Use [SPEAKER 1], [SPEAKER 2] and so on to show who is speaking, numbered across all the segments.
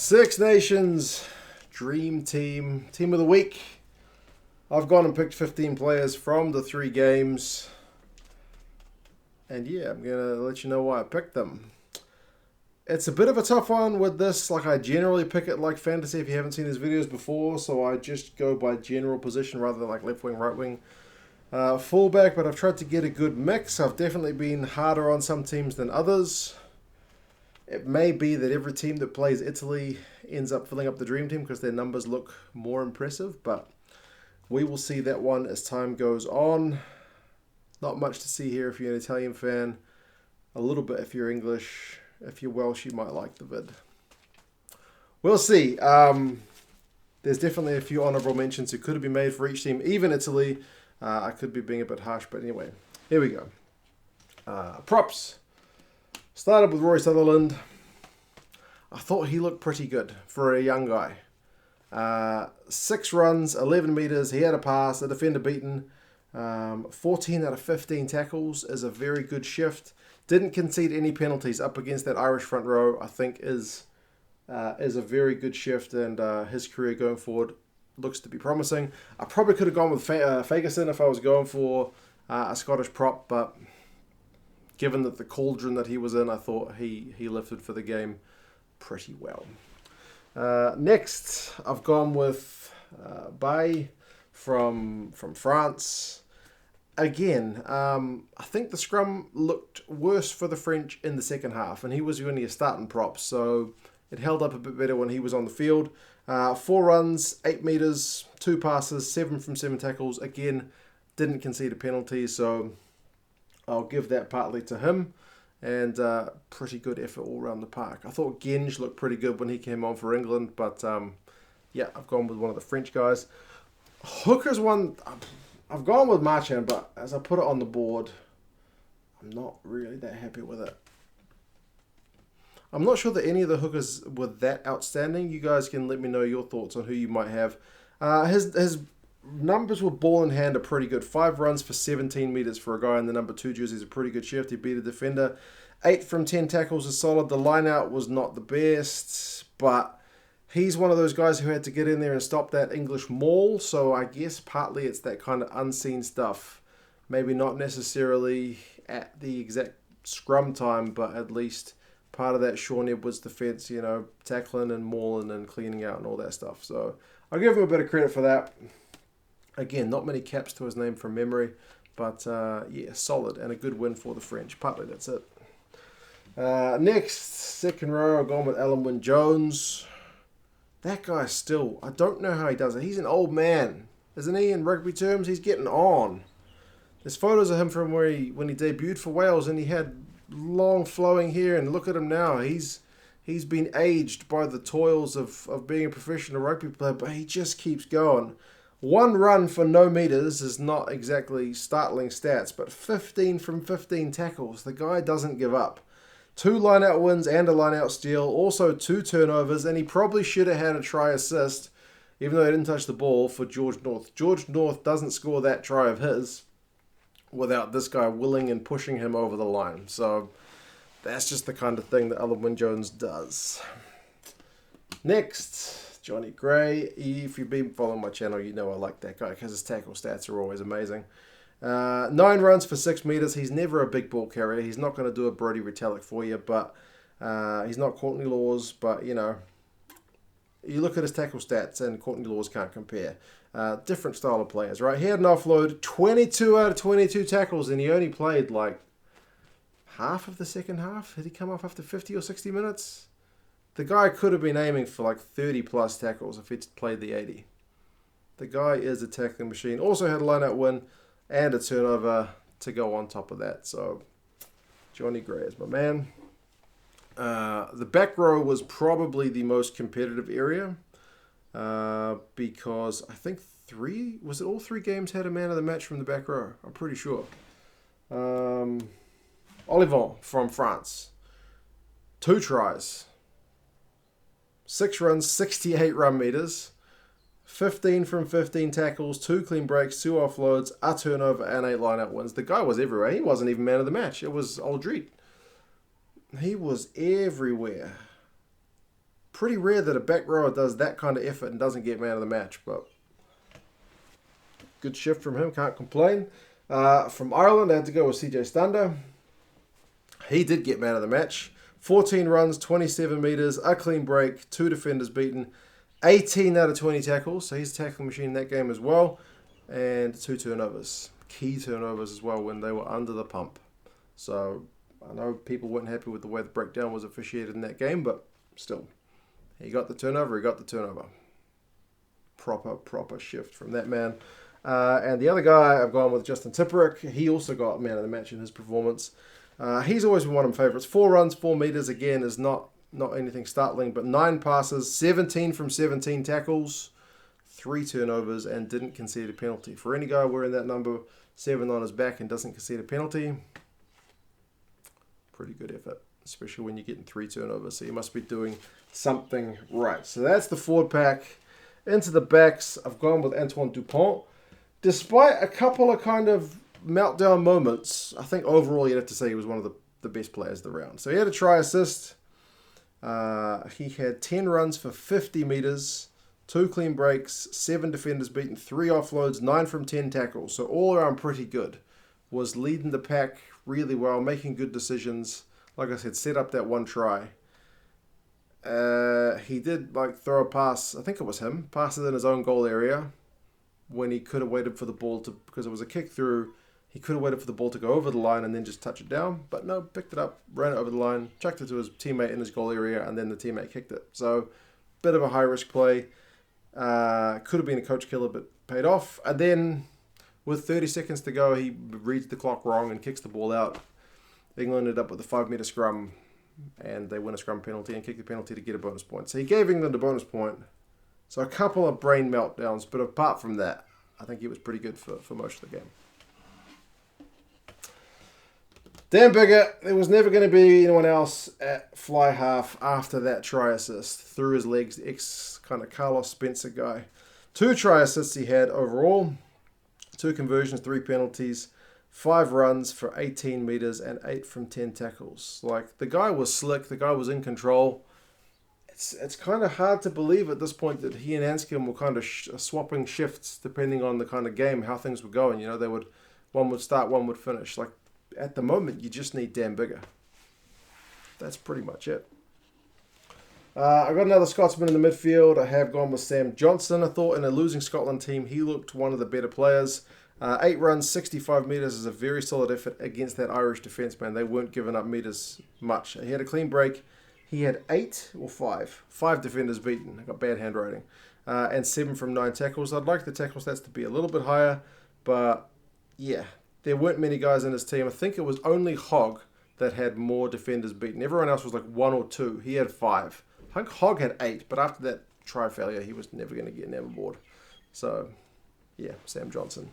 [SPEAKER 1] Six Nations Dream Team, Team of the Week. I've gone and picked 15 players from the 3 games. And yeah, I'm going to let you know why I picked them. It's a bit of a tough one with this. Like, I generally pick it like fantasy if you haven't seen his videos before. So I just go by general position rather than like left wing, right wing, fullback. But I've tried to get a good mix. I've definitely been harder on some teams than others. It may be that every team that plays Italy ends up filling up the dream team because their numbers look more impressive, but we will see that one as time goes on. Not much to see here if you're an Italian fan. A little bit if you're English. If you're Welsh, you might like the vid. We'll see. There's definitely a few honourable mentions who could have been made for each team, even Italy. I could be being a bit harsh, but anyway. Here we go. Props. Started with Rory Sutherland. I thought he looked pretty good for a young guy. 6 runs, 11 metres. He had a pass, a defender beaten. 14 out of 15 tackles is a very good shift. Didn't concede any penalties up against that Irish front row. I think is a very good shift, and his career going forward looks to be promising. I probably could have gone with Fagerson if I was going for a Scottish prop, but given that the cauldron that he was in, I thought he lifted for the game pretty well. Next, I've gone with Bay from France. Again, I think the scrum looked worse for the French in the second half, and he was only a starting prop, so it held up a bit better when he was on the field. 4 runs, 8 metres, 2 passes, 7 from 7 tackles. Again, didn't concede a penalty, so I'll give that partly to him, and pretty good effort all around the park. I thought Genge looked pretty good when he came on for England, but yeah, I've gone with one of the French guys. Hooker's one, I've gone with Marchand, but as I put it on the board, I'm not really that happy with it. I'm not sure that any of the hookers were that outstanding. You guys can let me know your thoughts on who you might have. His numbers with ball in hand are pretty good. 5 runs for 17 metres for a guy in the number 2 jersey is a pretty good shift. He beat a defender. 8 from 10 tackles is solid. The line out was not the best, but he's one of those guys who had to get in there and stop that English maul. So I guess partly it's that kind of unseen stuff. Maybe not necessarily at the exact scrum time, but at least part of that Sean Edwards defence, you know, tackling and mauling and cleaning out and all that stuff. So I'll give him a bit of credit for that. Again, not many caps to his name from memory, but yeah, solid and a good win for the French. Partly that's it. Next, second row, I've gone with Alan Wynne-Jones. That guy still, I don't know how he does it. He's an old man, isn't he? In rugby terms, he's getting on. There's photos of him from when he debuted for Wales, and he had long flowing hair, and look at him now. He's been aged by the toils of being a professional rugby player, but he just keeps going. 1 run for no metres is not exactly startling stats, but 15 from 15 tackles. The guy doesn't give up. 2 line-out wins and a line-out steal. Also 2 turnovers, and he probably should have had a try assist, even though he didn't touch the ball, for George North. George North doesn't score that try of his without this guy willing and pushing him over the line. So that's just the kind of thing that Alan Wynne-Jones does. Next, Johnny Gray. If you've been following my channel, you know I like that guy because his tackle stats are always amazing. 9 runs for 6 metres. He's never a big ball carrier. He's not going to do a Brodie Retallick for you, but he's not Courtney Laws. But, you know, you look at his tackle stats and Courtney Laws can't compare. Different style of players, right? He had an offload, 22 out of 22 tackles, and he only played like half of the second half. Did he come off after 50 or 60 minutes? The guy could have been aiming for like 30 plus tackles if he'd played the 80. The guy is a tackling machine. Also had a line-out win and a turnover to go on top of that. So Johnny Gray is my man. The back row was probably the most competitive area because I think all 3 games had a man of the match from the back row. I'm pretty sure. Olivon from France. 2 tries. 6 runs, 68 run metres, 15 from 15 tackles, 2 clean breaks, 2 offloads, a turnover, and 8 line-out wins. The guy was everywhere. He wasn't even man of the match. It was Aldrit. He was everywhere. pretty rare that a back rower does that kind of effort and doesn't get man of the match. But good shift from him, can't complain. From Ireland, I had to go with CJ Stander. He did get man of the match. 14 runs, 27 metres, a clean break, 2 defenders beaten, 18 out of 20 tackles. So he's a tackling machine in that game as well. And 2 turnovers. Key turnovers as well when they were under the pump. So I know people weren't happy with the way the breakdown was officiated in that game, but still, he got the turnover, Proper shift from that man. And the other guy, I've gone with Justin Tipperick. He also got man of the match in his performance. He's always been one of my favourites. 4 runs, 4 metres, again, is not anything startling, but 9 passes, 17 from 17 tackles, 3 turnovers, and didn't concede a penalty. For any guy wearing that number 7 on his back and doesn't concede a penalty, pretty good effort, especially when you're getting 3 turnovers. So you must be doing something right. So that's the forward pack. Into the backs, I've gone with Antoine Dupont. Despite a couple of kind of meltdown moments, I think overall you'd have to say he was one of the best players of the round. So he had a try assist. He had 10 runs for 50 metres, 2 clean breaks, 7 defenders beaten, 3 offloads, 9 from 10 tackles. So all around pretty good. Was leading the pack really well, making good decisions. Like I said, set up that one try. He did throw a pass, I think it was him, passed it in his own goal area when he could have waited for the ball to, because it was a kick through, he could have waited for the ball to go over the line and then just touch it down. But no, picked it up, ran it over the line, chucked it to his teammate in his goal area, and then the teammate kicked it. So, bit of a high-risk play. Could have been a coach killer, but paid off. And then, with 30 seconds to go, he reads the clock wrong and kicks the ball out. England ended up with a 5-metre scrum, and they win a scrum penalty and kick the penalty to get a bonus point. So he gave England a bonus point. So a couple of brain meltdowns, but apart from that, I think he was pretty good for most of the game. Dan Biggar, there was never going to be anyone else at fly half after that try assist. Through his legs, the ex-kind of Carlos Spencer guy. 2 try assists he had overall. 2 conversions, 3 penalties, 5 runs for 18 metres and 8 from 10 tackles. The guy was slick. The guy was in control. It's kind of hard to believe at this point that he and Anscombe were kind of swapping shifts depending on the kind of game, how things were going. One would start, one would finish. At the moment, you just need Dan Biggar. That's pretty much it. I got another Scotsman in the midfield. I have gone with Sam Johnson. I thought in a losing Scotland team, he looked one of the better players. 8 runs, 65 metres is a very solid effort against that Irish defence, man. They weren't giving up metres much. He had a clean break. He had 5 defenders beaten. I got bad handwriting. And 7 from 9 tackles. I'd like the tackle stats to be a little bit higher, but yeah, there weren't many guys in his team. I think it was only Hogg that had more defenders beaten. Everyone else was 1 or 2. He had 5. I think Hogg had 8, but after that try failure, he was never going to get an Emma board. So, yeah, Sam Johnson.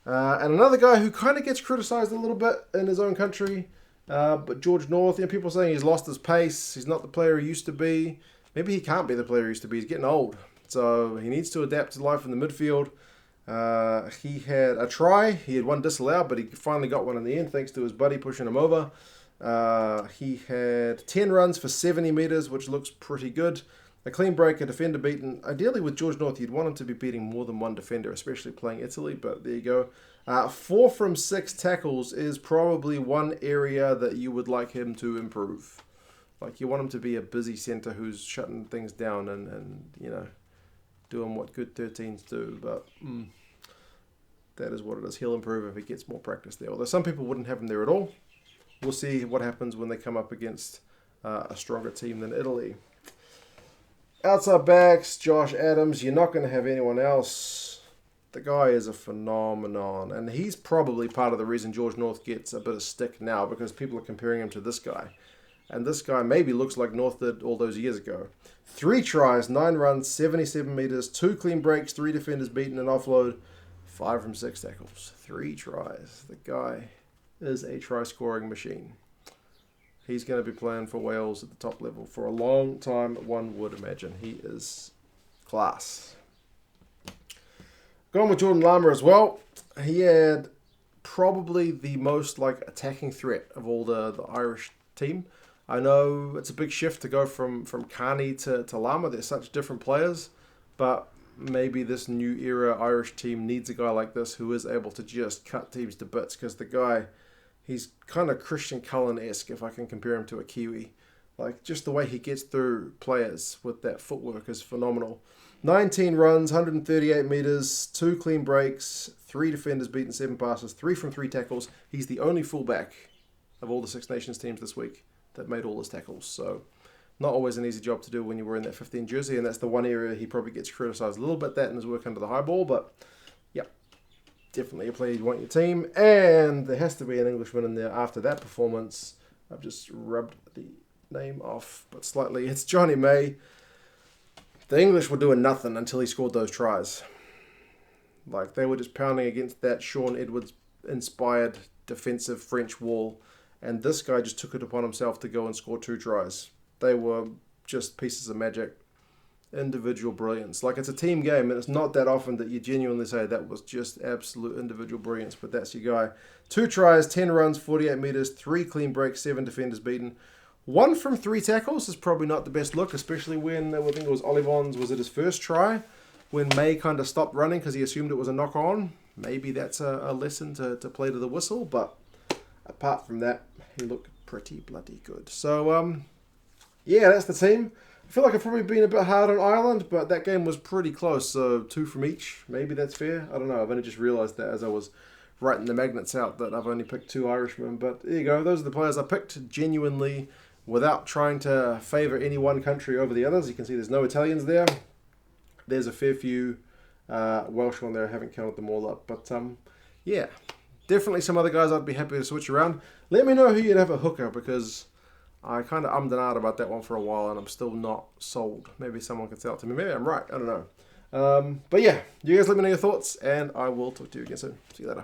[SPEAKER 1] And another guy who kind of gets criticised a little bit in his own country, but George North. People are saying he's lost his pace. He's not the player he used to be. Maybe he can't be the player he used to be. He's getting old. So he needs to adapt to life in the midfield. He had a try. He had one disallowed, but he finally got one in the end thanks to his buddy pushing him over. He had 10 runs for 70 metres, which looks pretty good. A clean break, a defender beaten. Ideally, with George North, you'd want him to be beating more than one defender, especially playing Italy, but there you go. 4 from 6 tackles is probably one area that you would like him to improve. You want him to be a busy centre who's shutting things down and doing what good 13s do, but that is what it is. He'll improve if he gets more practice there, although some people wouldn't have him there at all. We'll see what happens when they come up against a stronger team than Italy. Outside backs, Josh Adams. You're not going to have anyone else. The guy is a phenomenon, and he's probably part of the reason George North gets a bit of stick now, because people are comparing him to this guy. And this guy maybe looks like North did all those years ago. 3 tries, 9 runs, 77 metres, 2 clean breaks, 3 defenders beaten and offload, 5 from 6 tackles. 3 tries. The guy is a try-scoring machine. He's going to be playing for Wales at the top level for a long time, one would imagine. He is class. Going with Jordan Lama as well. He had probably the most attacking threat of all the Irish team. I know it's a big shift to go from Carney to Lama. They're such different players, but maybe this new era Irish team needs a guy like this who is able to just cut teams to bits, because the guy, he's kind of Christian Cullen-esque if I can compare him to a Kiwi. Like, just the way he gets through players with that footwork is phenomenal. 19 runs, 138 metres, 2 clean breaks, 3 defenders beaten, 7 passes, 3 from 3 tackles. He's the only fullback of all the Six Nations teams this week that made all his tackles. So not always an easy job to do when you're wearing that 15 jersey, and that's the one area he probably gets criticised a little bit, that in his work under the high ball, but yeah, definitely a player you want your team. And there has to be an Englishman in there after that performance. I've just rubbed the name off, but slightly. It's Johnny May. The English were doing nothing until he scored those tries. Like, they were just pounding against that Sean Edwards-inspired defensive French wall, and this guy just took it upon himself to go and score 2 tries. They were just pieces of magic. Individual brilliance. Like, it's a team game, and it's not that often that you genuinely say that was just absolute individual brilliance, but that's your guy. 2 tries, 10 runs, 48 metres, 3 clean breaks, 7 defenders beaten. 1 from 3 tackles is probably not the best look, especially when, I think it was Olivon's, was it his first try? When May kind of stopped running because he assumed it was a knock-on. Maybe that's a lesson to play to the whistle, but apart from that, he looked pretty bloody good. So, yeah, that's the team. I feel like I've probably been a bit hard on Ireland, but that game was pretty close, so 2 from each. Maybe that's fair. I don't know. I've only just realised that as I was writing the magnets out that I've only picked 2 Irishmen. But there you go. Those are the players I picked genuinely without trying to favour any one country over the others. You can see there's no Italians there. There's a fair few Welsh on there. I haven't counted them all up. But, yeah, definitely some other guys I'd be happy to switch around. Let me know who you'd have a hooker, because I kind of ummed and ahed about that one for a while, and I'm still not sold. Maybe someone can sell it to me. Maybe I'm right. I don't know. But yeah, you guys let me know your thoughts, and I will talk to you again soon. See you later.